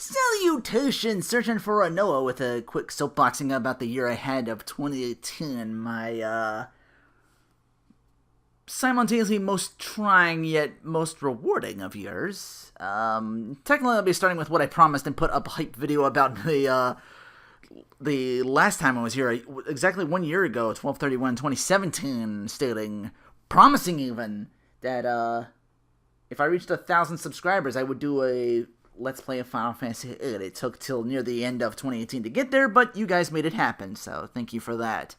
Salutations! Searching for a Noah with a quick soapboxing about the year ahead of 2018. My, simultaneously most trying yet most rewarding of years. Technically I'll be starting with what I promised and put up a hype video about the last time I was here, exactly 1 year ago, 12/31/2017, stating, promising even, that, if I reached 1,000 subscribers, I would do a Let's Play of Final Fantasy VIII. It took till near the end of 2018 to get there, but you guys made it happen, so thank you for that.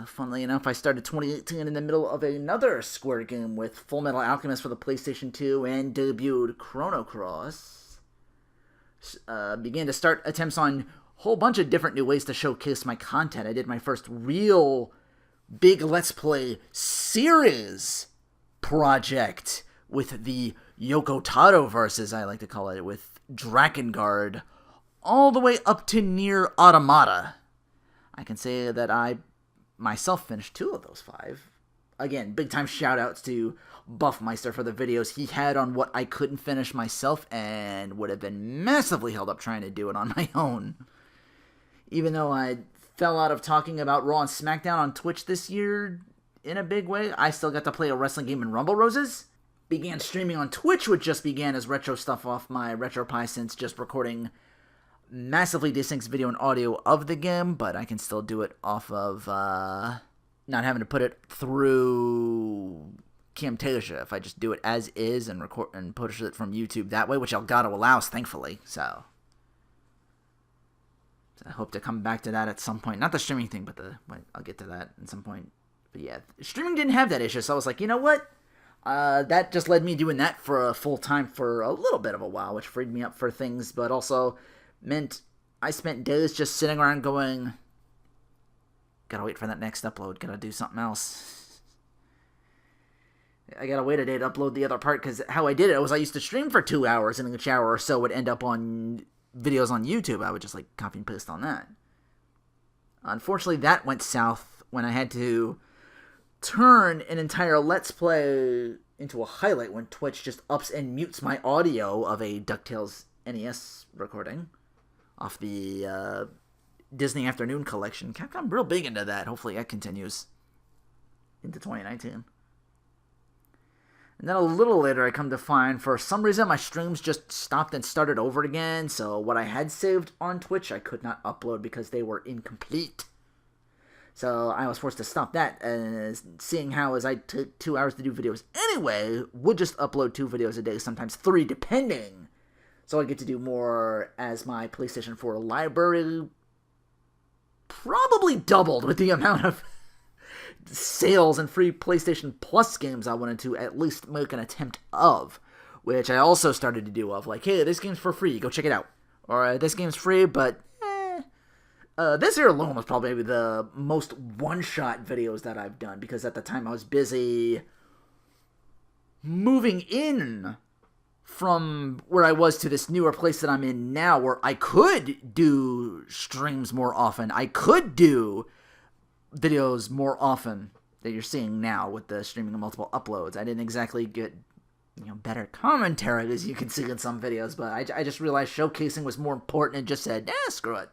Funnily enough, I started 2018 in the middle of another Square game with Full Metal Alchemist for the PlayStation 2 and debuted Chrono Cross. Began to start attempts on a whole bunch of different new ways to showcase my content. I did my first real big Let's Play series project with the Yoko Taro verse, as I like to call it, with Drakengard, all the way up to Nier Automata. I can say that I myself finished 2 of those 5. Again, big time shout outs to Buffmeister for the videos he had on what I couldn't finish myself and would have been massively held up trying to do it on my own. Even though I fell out of talking about Raw and SmackDown on Twitch this year in a big way, I still got to play a wrestling game in Rumble Roses. Began streaming on Twitch, which just began as retro stuff off my RetroPie since just recording massively distinct video and audio of the game, but I can still do it off of not having to put it through Camtasia if I just do it as is and record and push it from YouTube that way, which Elgato allows, thankfully. So I hope to come back to that at some point. Not the streaming thing, but I'll get to that at some point. But yeah, streaming didn't have that issue, so I was like, you know what? That just led me doing that for a full time for a little bit of a while, which freed me up for things, but also meant I spent days just sitting around going, gotta wait for that next upload, gotta do something else. I gotta wait a day to upload the other part, because how I did it was I used to stream for 2 hours, and in each hour or so would end up on videos on YouTube. I would just like copy and paste on that. Unfortunately, that went south when I had to turn an entire Let's Play into a highlight when Twitch just ups and mutes my audio of a DuckTales NES recording off the Disney Afternoon collection. Capcom real big into that. Hopefully that continues into 2019. And then a little later I come to find for some reason my streams just stopped and started over again, so what I had saved on Twitch I could not upload because they were incomplete. So I was forced to stop that, seeing how as I took 2 hours to do videos anyway, would just upload 2 videos a day, sometimes 3 depending. So I get to do more as my PlayStation 4 library probably doubled with the amount of sales and free PlayStation Plus games I wanted to at least make an attempt of, which I also started to do of, like, hey, this game's for free, go check it out. Or this game's free, but this year alone was probably the most one-shot videos that I've done, because at the time I was busy moving in from where I was to this newer place that I'm in now, where I could do streams more often. I could do videos more often that you're seeing now with the streaming of multiple uploads. I didn't exactly get better commentary, as you can see in some videos, but I just realized showcasing was more important and just said, screw it.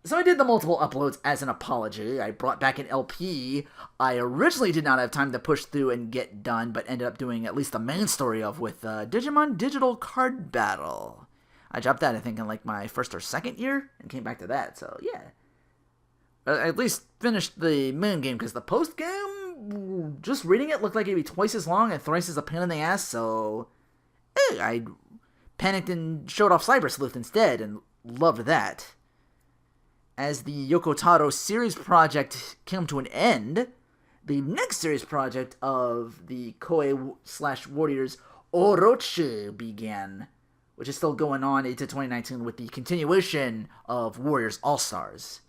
So I did the multiple uploads as an apology. I brought back an LP I originally did not have time to push through and get done, but ended up doing at least the main story of with Digimon Digital Card Battle. I dropped that, I think, in like my first or second year, and came back to that, so yeah. I at least finished the main game, because the post game, just reading it looked like it'd be twice as long and thrice as a pain in the ass, so I panicked and showed off Cyber Sleuth instead, and loved that. As the Yoko Taro series project came to an end, the next series project of the Koei/Warriors Orochi began, which is still going on into 2019 with the continuation of Warriors All-Stars.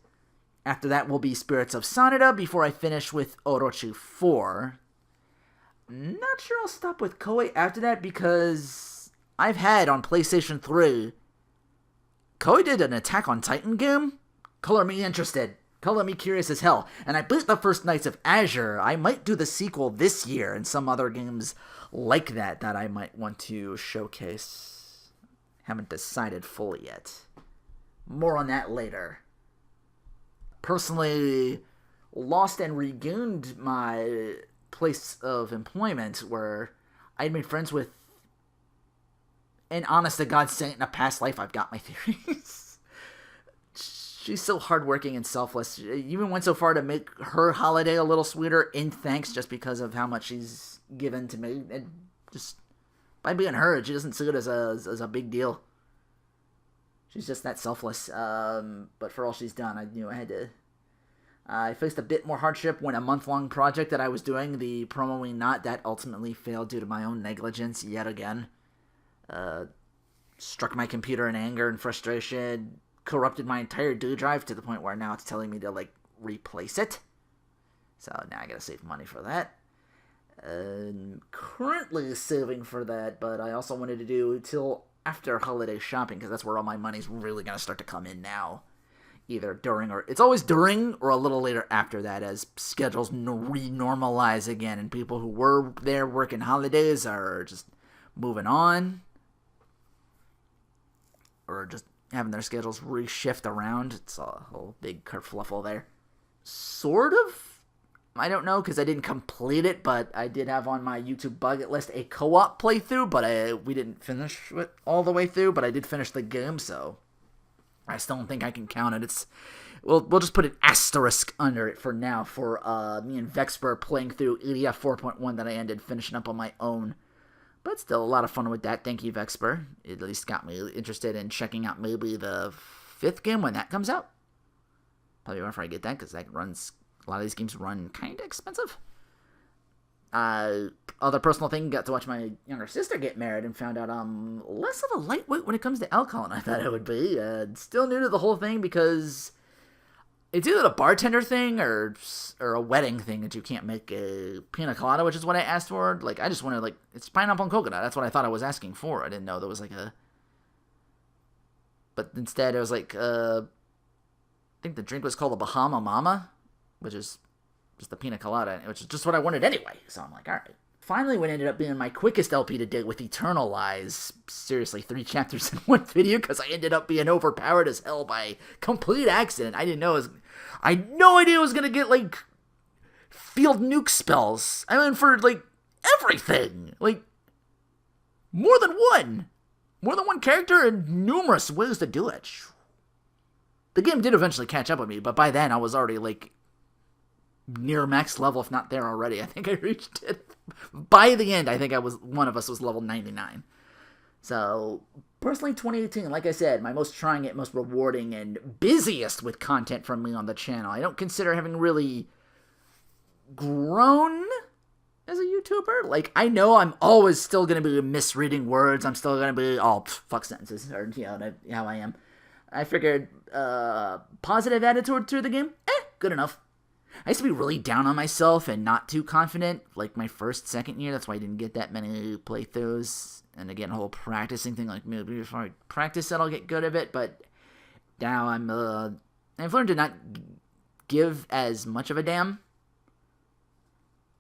After that will be Spirits of Sanada before I finish with Orochi 4. Not sure I'll stop with Koei after that, because I've had on PlayStation 3, Koei did an Attack on Titan game. Color me interested. Color me curious as hell. And I beat the first Knights of Azure. I might do the sequel this year and some other games like that I might want to showcase. Haven't decided fully yet. More on that later. Personally, lost and regained my place of employment where I'd made friends with, and honest to God, saying in a past life, I've got my theories. She's so hardworking and selfless. She even went so far to make her holiday a little sweeter in thanks just because of how much she's given to me. And just by being her, she doesn't see it as a big deal. She's just that selfless. But for all she's done, I knew I had to. I faced a bit more hardship when a month-long project that I was doing, the Promoing Not, that ultimately failed due to my own negligence yet again. Struck my computer in anger and frustration, corrupted my entire D drive to the point where now it's telling me to, replace it. So now I gotta save money for that. Currently saving for that, but I also wanted to do till after holiday shopping, because that's where all my money's really gonna start to come in now. Either during or... It's always during or a little later after that as schedules renormalize again and people who were there working holidays are just moving on. Or just having their schedules reshift around. It's a whole big kerfluffle there. Sort of? I don't know, because I didn't complete it, but I did have on my YouTube bucket list a co-op playthrough, but we didn't finish it all the way through, but I did finish the game, so I still don't think I can count it. We'll just put an asterisk under it for now for me and Vexper playing through EDF 4.1 that I ended finishing up on my own. But still a lot of fun with that. Thank you, Vexper. It at least got me interested in checking out maybe the 5th game when that comes out. Probably before I get that, because a lot of these games run kind of expensive. Other personal thing, got to watch my younger sister get married and found out I'm less of a lightweight when it comes to alcohol than I thought I would be. Still new to the whole thing because it's either a bartender thing or a wedding thing that you can't make a pina colada, which is what I asked for. I just wanted, it's pineapple and coconut. That's what I thought I was asking for. I didn't know there was But instead it was I think the drink was called a Bahama Mama, which is just the pina colada, which is just what I wanted anyway. So I'm like, all right. Finally, what ended up being my quickest LP to date with Eternal Lies. Seriously, 3 chapters in one video because I ended up being overpowered as hell by complete accident. I had no idea I was going to get, field nuke spells. I mean, for, everything. More than one. More than one character and numerous ways to do it. The game did eventually catch up with me, but by then I was already, near max level, if not there already. I think I reached it. By the end, I think one of us was level 99. So, personally, 2018, like I said, my most trying it, most rewarding, and busiest with content from me on the channel. I don't consider having really grown as a YouTuber. I know I'm always still going to be misreading words. I'm still going to be, fuck sentences, or, how I am. I figured, positive attitude to the game, good enough. I used to be really down on myself and not too confident, my first, second year. That's why I didn't get that many playthroughs. And again, a whole practicing thing, maybe if I practice it, I'll get good at it. But now I've learned to not give as much of a damn.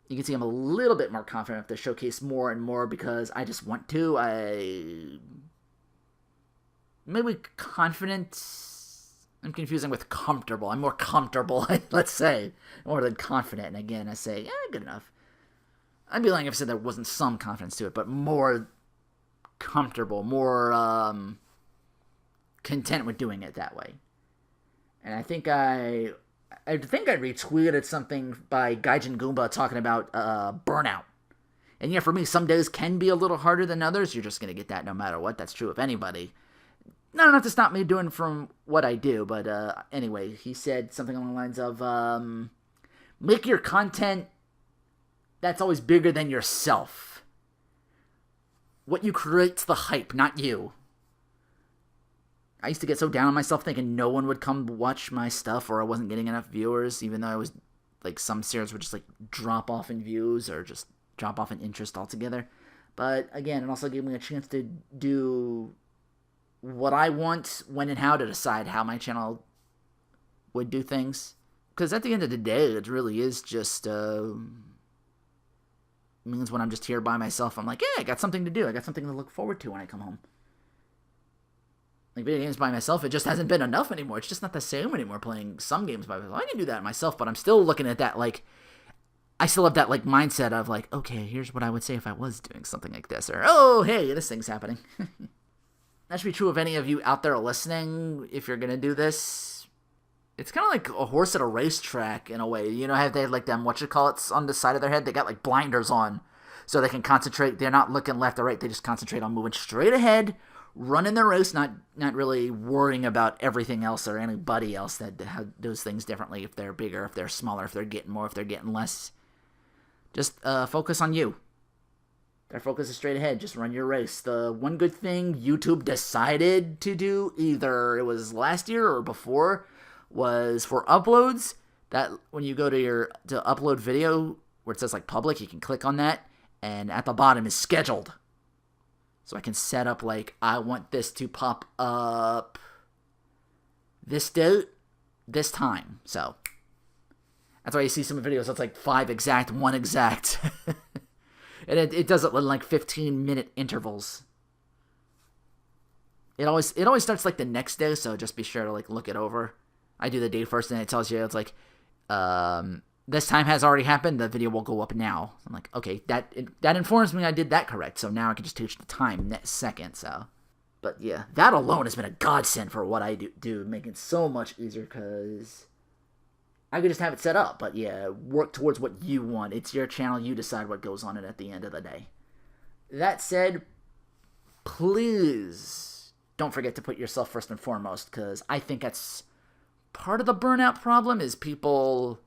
You can see I'm a little bit more confident. I have to showcase more and more because I just want to. Maybe confident. I'm confusing with comfortable. I'm more comfortable, let's say, more than confident. And again, I say, good enough. I'd be lying if I said there wasn't some confidence to it, but more comfortable, more content with doing it that way. And I think I retweeted something by Gaijin Goomba talking about burnout. And yeah, for me, some days can be a little harder than others. You're just going to get that no matter what. That's true of anybody. Not enough to stop me doing from what I do, but anyway, he said something along the lines of, make your content that's always bigger than yourself. What you create's the hype, not you. I used to get so down on myself thinking no one would come watch my stuff or I wasn't getting enough viewers, even though I was, some series would just, drop off in views or just drop off in interest altogether. But again, it also gave me a chance to do what I want, when and how to decide how my channel would do things. Because at the end of the day, it really is just, means when I'm just here by myself, I'm like, I got something to do. I got something to look forward to when I come home. playing video games by myself. It just hasn't been enough anymore. It's just not the same anymore playing some games by myself. I can do that myself, but I'm still looking at that like, I still have that like mindset of like, okay, here's what I would say if I was doing something like this, or oh, hey, this thing's happening. That should be true of any of you out there listening. If you're gonna do this, it's kind of like a horse at a racetrack in a way. You know how they have like them whatchamacallits on the side of their head? They got like blinders on, so they can concentrate. They're not looking left or right. They just concentrate on moving straight ahead, running the race, not really worrying about everything else or anybody else that does things differently. If they're bigger, if they're smaller, if they're getting more, if they're getting less. Just focus on you. Their focus is straight ahead. Just run your race. The one good thing YouTube decided to do, either it was last year or before, was for uploads, that when you go to upload video where it says like public, you can click on that, and at the bottom is scheduled. So I can set up like, I want this to pop up this date, this time. So that's why you see some videos that's like 5 exact, 1 exact. And it does it in like 15-minute intervals. It always starts like the next day, so just be sure to like look it over. I do the day first, and it tells you, it's like, this time has already happened, the video will go up now. I'm like, okay, that informs me I did that correct, so now I can just teach the time next second, so. But yeah, that alone has been a godsend for what I do, making it so much easier, because I could just have it set up, but yeah, work towards what you want. It's your channel, you decide what goes on it at the end of the day. That said, please don't forget to put yourself first and foremost, because I think that's part of the burnout problem, is people,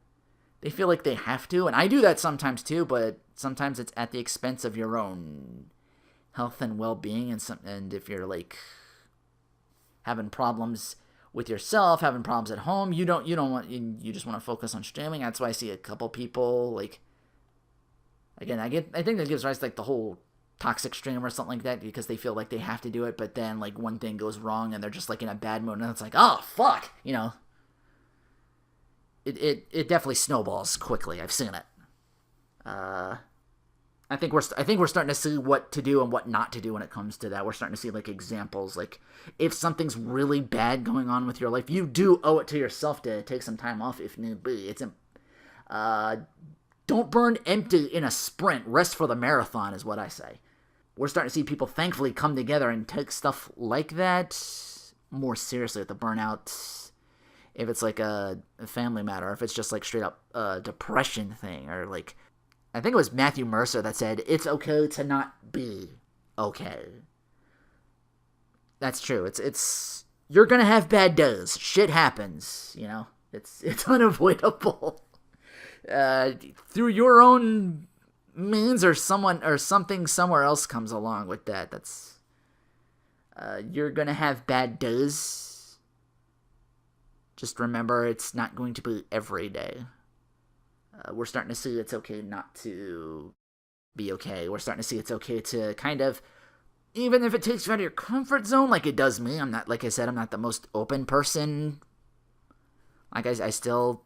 they feel like they have to, and I do that sometimes too, but sometimes it's at the expense of your own health and well-being, and if you're like having problems with yourself, having problems at home, you just want to focus on streaming. That's why I see a couple people, like, again, I think that gives rise to like the whole toxic stream or something like that, because they feel like they have to do it, but then like one thing goes wrong and they're just like in a bad mood, and it's like, oh fuck, you know. It definitely snowballs quickly. I've seen it. I think we're starting to see what to do and what not to do when it comes to that. We're starting to see like examples, like if something's really bad going on with your life, you do owe it to yourself to take some time off if need be. Don't burn empty in a sprint. Rest for the marathon is what I say. We're starting to see people thankfully come together and take stuff like that more seriously with the burnout. If it's like a family matter, if it's just like straight up depression thing, or like, I think it was Matthew Mercer that said, it's okay to not be okay. That's true. It's you're gonna have bad days. Shit happens, you know? It's unavoidable. Through your own means, or someone or something somewhere else comes along with that. That's you're gonna have bad days. Just remember, it's not going to be every day. We're starting to see it's okay not to be okay. We're starting to see it's okay to kind of, even if it takes you out of your comfort zone, like it does me. I'm not, like I said, I'm not the most open person. Like, I still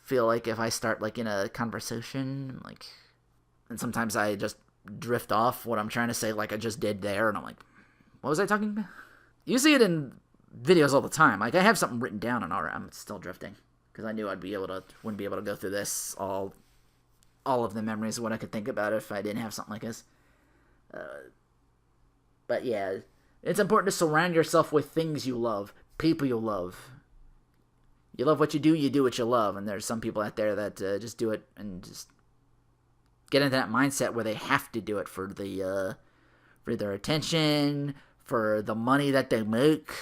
feel like if I start, like, in a conversation, like, and sometimes I just drift off what I'm trying to say, like I just did there, and I'm like, what was I talking about? You see it in videos all the time. Like, I have something written down and I'm still drifting, because I knew wouldn't be able to go through this all of the memories of what I could think about if I didn't have something like this. But yeah, it's important to surround yourself with things you love, people you love. You love what you do what you love, and there's some people out there that just do it and just get into that mindset where they have to do it for their attention, for the money that they make.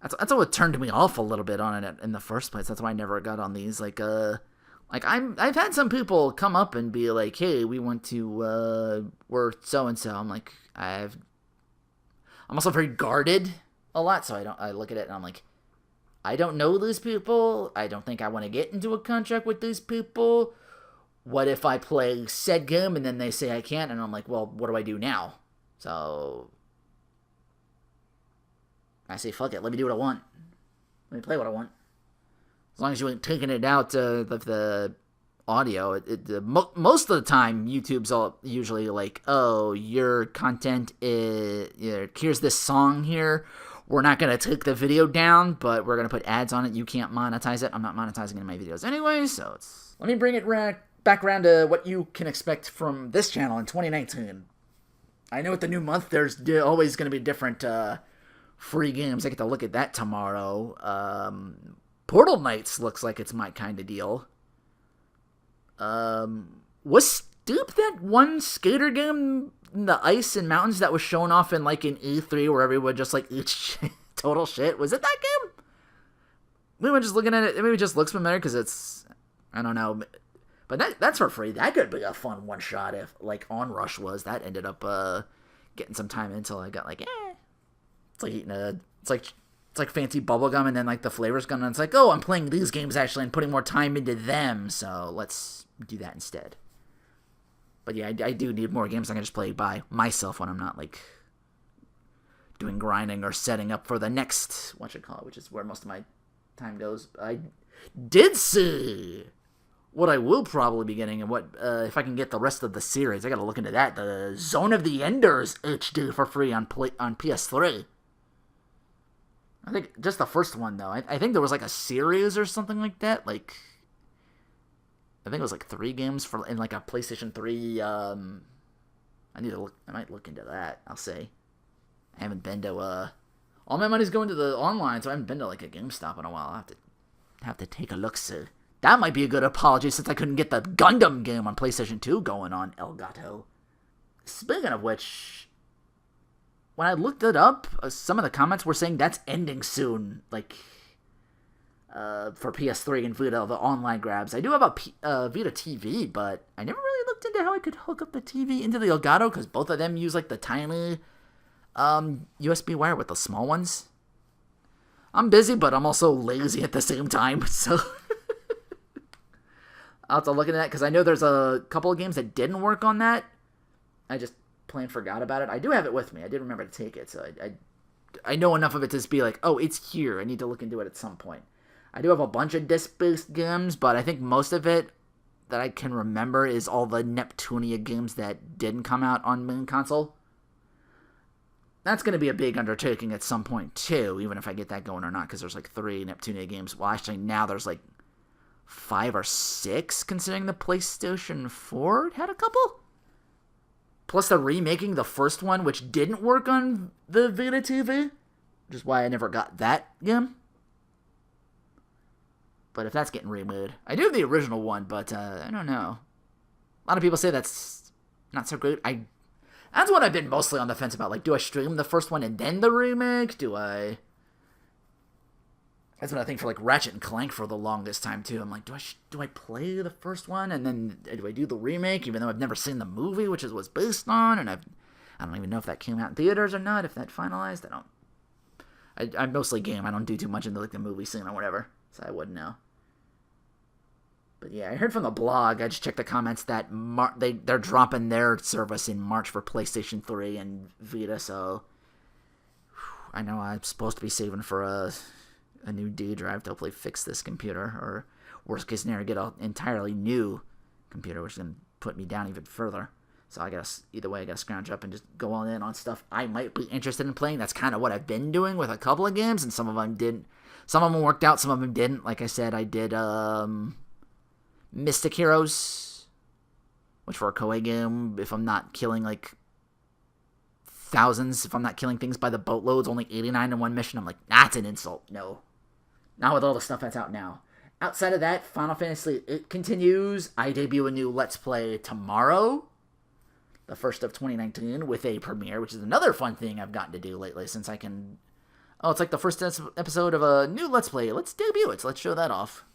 That's what turned me off a little bit on it in the first place. That's why I never got on these. I've had some people come up and be like, "Hey, we want to we're so and so." I'm like, I'm also very guarded a lot, so I look at it and I'm like, I don't know these people. I don't think I want to get into a contract with these people. What if I play said game and then they say I can't, and I'm like, well, what do I do now? So I say, fuck it, let me do what I want. Let me play what I want. As long as you ain't taking it out of the audio. Most of the time, YouTube's usually like, oh, your content is, here's this song here. we're not going to take the video down, but we're going to put ads on it. You can't monetize it. I'm not monetizing it in my videos anyway, so let me bring it back around to what you can expect from this channel in 2019. I know with the new month, there's always going to be different free games. I get to look at that tomorrow. Portal Knights looks like it's my kind of deal. Was Stoop that one skater game in the ice and mountains that was shown off in like an E3 where everyone just like eats total shit? Was it that game? Maybe just looking at it, maybe it just looks familiar because it's, I don't know. But that's for free. That could be a fun one shot if like Onrush was. That ended up getting some time until I got like, it's like eating it's like fancy bubblegum and then like the flavor's gone and it's like, oh, I'm playing these games actually and putting more time into them, so let's do that instead. But yeah, I do need more games I can just play by myself when I'm not like doing grinding or setting up for the next, which is where most of my time goes. I did see what I will probably be getting and what, if I can get the rest of the series, I gotta look into that. The Zone of the Enders HD for free on PS3. I think just the first one, though. I think there was like a series or something like that. Like, I think it was like 3 games in like a PlayStation 3. I might look into that. I'll say. I haven't been to, all my money's going to the online, so I haven't been to like a GameStop in a while. I'll have to take a look, see. That might be a good apology since I couldn't get the Gundam game on PlayStation 2 going on Elgato. Speaking of which, when I looked it up, some of the comments were saying that's ending soon. Like, for PS3 and Vita, the online grabs. I do have a Vita TV, but I never really looked into how I could hook up the TV into the Elgato, because both of them use like the tiny USB wire with the small ones. I'm busy, but I'm also lazy at the same time, so I'll have to look into that, because I know there's a couple of games that didn't work on that. I just plain forgot about it. I do have it with me. I did remember to take it, so I know enough of it to just be like, oh, it's here. I need to look into it at some point. I do have a bunch of disc-based games, but I think most of it that I can remember is all the Neptunia games that didn't come out on main console. That's going to be a big undertaking at some point, too, even if I get that going or not, because there's like 3 Neptunia games. Well, actually, now there's like 5 or 6, considering the PlayStation 4 had a couple. Plus, they're remaking the first one, which didn't work on the Vita TV, which is why I never got that game. But if that's getting remade, I do have the original one, but I don't know. A lot of people say that's not so great. That's what I've been mostly on the fence about. Like, do I stream the first one and then the remake? That's what I think for like Ratchet and Clank for the longest time too. I'm like, do I play the first one and then do I do the remake, even though I've never seen the movie, which is what's based on, and I don't even know if that came out in theaters or not. If that finalized, I'm mostly game. I don't do too much into like the movie scene or whatever, so I wouldn't know. But yeah, I heard from the blog. I just checked the comments that they're dropping their service in March for PlayStation 3 and Vita. So I know I'm supposed to be saving for a new D drive to hopefully fix this computer, or worst case scenario, get an entirely new computer, which is going to put me down even further. So I guess either way, I got to scrounge up and just go all in on stuff I might be interested in playing. That's kind of what I've been doing with a couple of games, and some of them didn't. Some of them worked out, some of them didn't. Like I said, I did Mystic Heroes, which for a Koei game, if I'm not killing like thousands, if I'm not killing things by the boatloads, only 89 in one mission, I'm like, that's an insult. No. Not with all the stuff that's out now. Outside of that, Final Fantasy it continues. I debut a new Let's Play tomorrow, the 1st of 2019, with a premiere, which is another fun thing I've gotten to do lately, since I can... Oh, it's like the first episode of a new Let's Play. Let's debut it, so let's show that off.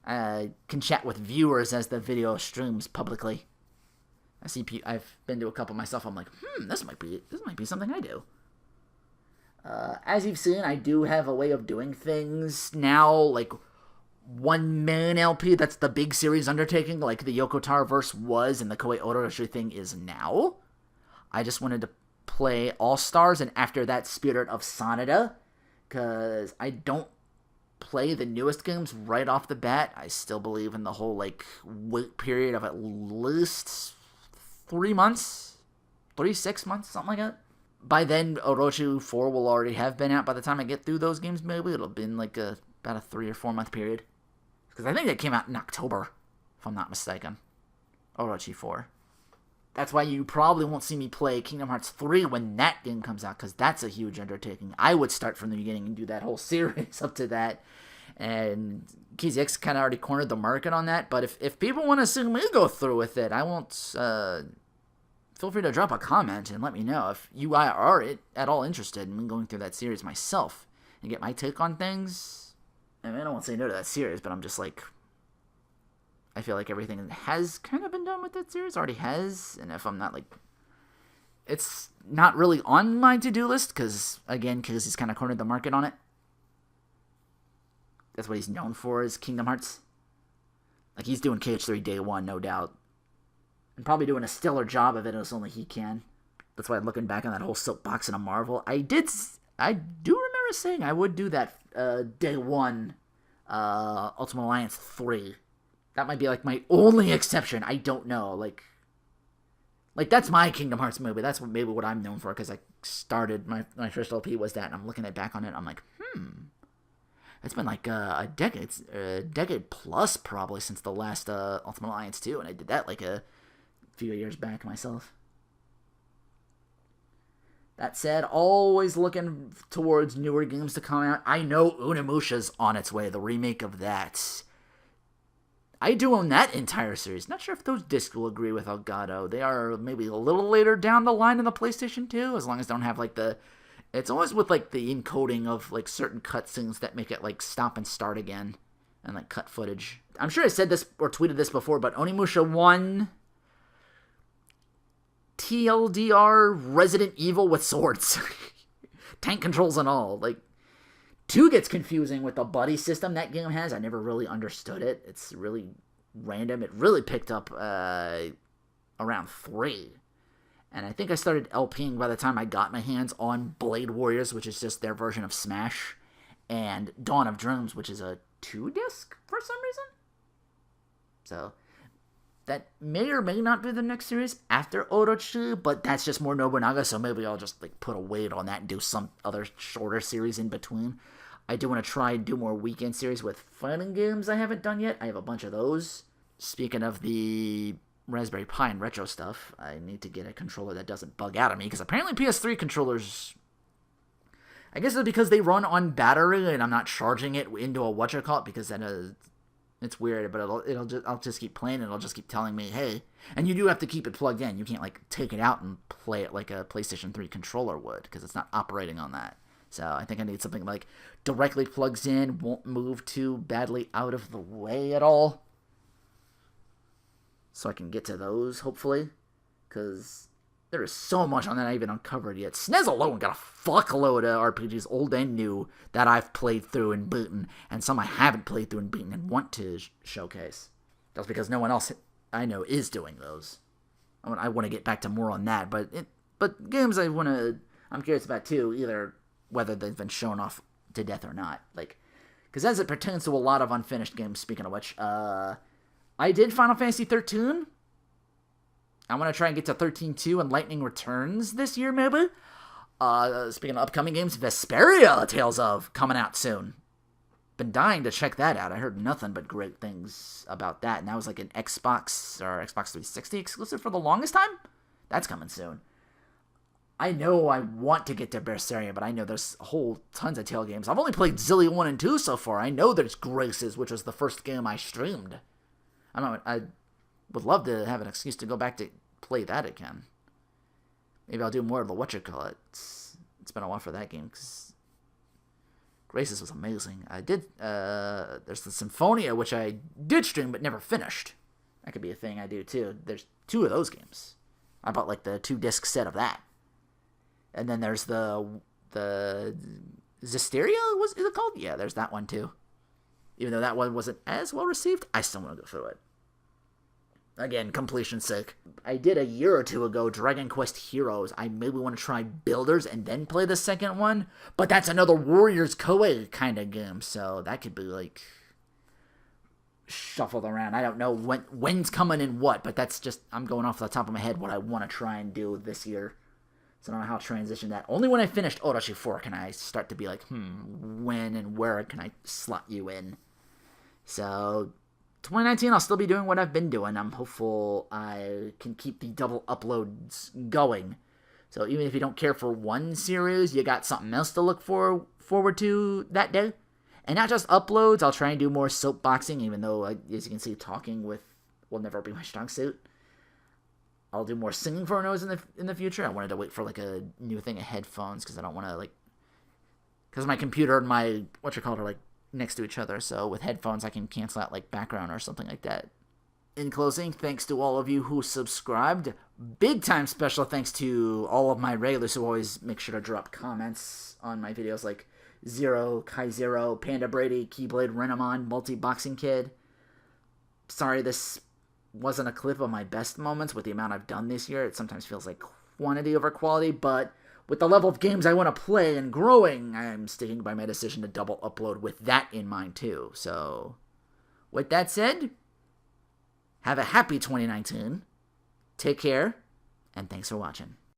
I can chat with viewers as the video streams publicly. I've been to a couple myself. I'm like, this might be something I do. As you've seen, I do have a way of doing things now, like one main LP. That's the big series undertaking, like the Yoko Taro verse was, and the Koei Orochi thing is now. I just wanted to play All Stars, and after that, Spirit of Sonata, because I don't play the newest games right off the bat. I still believe in the whole like wait period of at least 3 months, 6 months, something like that. by then, Orochi 4 will already have been out. By the time I get through those games, maybe it'll have been like about a 3 or 4 month period. Because I think it came out in October, if I'm not mistaken. Orochi 4. That's why you probably won't see me play Kingdom Hearts 3 when that game comes out, because that's a huge undertaking. I would start from the beginning and do that whole series up to that. And KZX kind of already cornered the market on that. But if people want to see me go through with it, I won't... feel free to drop a comment and let me know if you are at all interested in me going through that series myself and get my take on things. I mean, I don't want to say no to that series, but I'm just like... I feel like everything has kind of been done with that series, already has, and if I'm not like... It's not really on my to-do list, because he's kind of cornered the market on it. That's what he's known for, is Kingdom Hearts. Like, he's doing KH3 day one, no doubt. And probably doing a stellar job of it as only he can. That's why looking back on that whole soapbox in a Marvel, I do remember saying I would do that day one Ultimate Alliance 3. That might be like my only exception. I don't know. Like that's my Kingdom Hearts movie. That's maybe what I'm known for, because I started my first LP was that, and I'm looking back on it. I'm like, it's been like a decade plus probably since the last Ultimate Alliance 2, and I did that like a few years back myself. That said, always looking towards newer games to come out. I know Onimusha's on its way, the remake of that. I do own that entire series. Not sure if those discs will agree with Elgato. They are maybe a little later down the line in the PlayStation 2, as long as they don't have like the... It's always with like the encoding of like certain cutscenes that make it like stop and start again, and like cut footage. I'm sure I said this or tweeted this before, but Onimusha 1... TLDR Resident Evil with swords. Tank controls and all. Like, 2 gets confusing with the buddy system that game has. I never really understood it. It's really random. It really picked up around 3. And I think I started LPing by the time I got my hands on Blade Warriors, which is just their version of Smash, and Dawn of Dreams, which is a 2-disc for some reason. So... that may or may not be the next series after Orochi, but that's just more Nobunaga, so maybe I'll just like put a weight on that and do some other shorter series in between. I do want to try and do more weekend series with fighting games I haven't done yet. I have a bunch of those. Speaking of the Raspberry Pi and retro stuff, I need to get a controller that doesn't bug out of me, because apparently PS3 controllers... I guess it's because they run on battery and I'm not charging it into a whatchamacallit, because then it's weird, but I'll just keep playing and it'll just keep telling me, hey, and you do have to keep it plugged in. You can't like take it out and play it like a PlayStation 3 controller would, because it's not operating on that. So I think I need something like directly plugs in, won't move too badly out of the way at all, so I can get to those hopefully, because there is so much on that I haven't uncovered yet. SNES alone got a fuckload of RPGs, old and new, that I've played through and beaten, and some I haven't played through and beaten and want to showcase. That's because no one else I know is doing those. I want to get back to more on that, but games I'm curious about too, either whether they've been shown off to death or not. Like, because as it pertains to a lot of unfinished games, speaking of which, I did Final Fantasy 13. I want to try and get to 13-2 and Lightning Returns this year, maybe. Speaking of upcoming games, Vesperia Tales of coming out soon. Been dying to check that out. I heard nothing but great things about that. And that was like an Xbox 360 exclusive for the longest time. That's coming soon. I know I want to get to Berseria, but I know there's whole tons of Tale games. I've only played Zillia 1 and 2 so far. I know there's Graces, which was the first game I streamed. I would love to have an excuse to go back to play that again. Maybe I'll do more of the whatchamacallit. It's been a while for that game, because Graces was amazing. I did, there's the Symphonia, which I did stream but never finished. That could be a thing I do too. There's 2 of those games. I bought like the 2-disc set of that. And then there's the Zestiria, is it called? Yeah, there's that one too. Even though that one wasn't as well received, I still want to go through it. Again, completion's sake. I did a year or 2 ago Dragon Quest Heroes. I maybe want to try Builders and then play the second one, but that's another Warriors Koei kind of game, so that could be like shuffled around. I don't know when's coming in what, but that's just, I'm going off the top of my head what I want to try and do this year. So I don't know how to transition that. Only when I finished Orochi 4 can I start to be like, when and where can I slot you in? So 2019, I'll still be doing what I've been doing. I'm hopeful I can keep the double uploads going. So even if you don't care for one series, you got something else to look forward to that day. And not just uploads, I'll try and do more soapboxing, even though, as you can see, talking will never be my strong suit. I'll do more singing for Rose in the future. I wanted to wait for like a new thing of headphones because I don't want to because my computer and my are like next to each other. So with headphones, I can cancel out like background or something like that. In closing, thanks to all of you who subscribed. Big time special thanks to all of my regulars who always make sure to drop comments on my videos, like Zero, Kai Zero, Panda Brady, Keyblade, Renamon, Multi Boxing Kid. Sorry, this wasn't a clip of my best moments with the amount I've done this year. It sometimes feels like quantity over quality, but with the level of games I want to play and growing, I'm sticking by my decision to double upload with that in mind too. So, with that said, have a happy 2019, take care, and thanks for watching.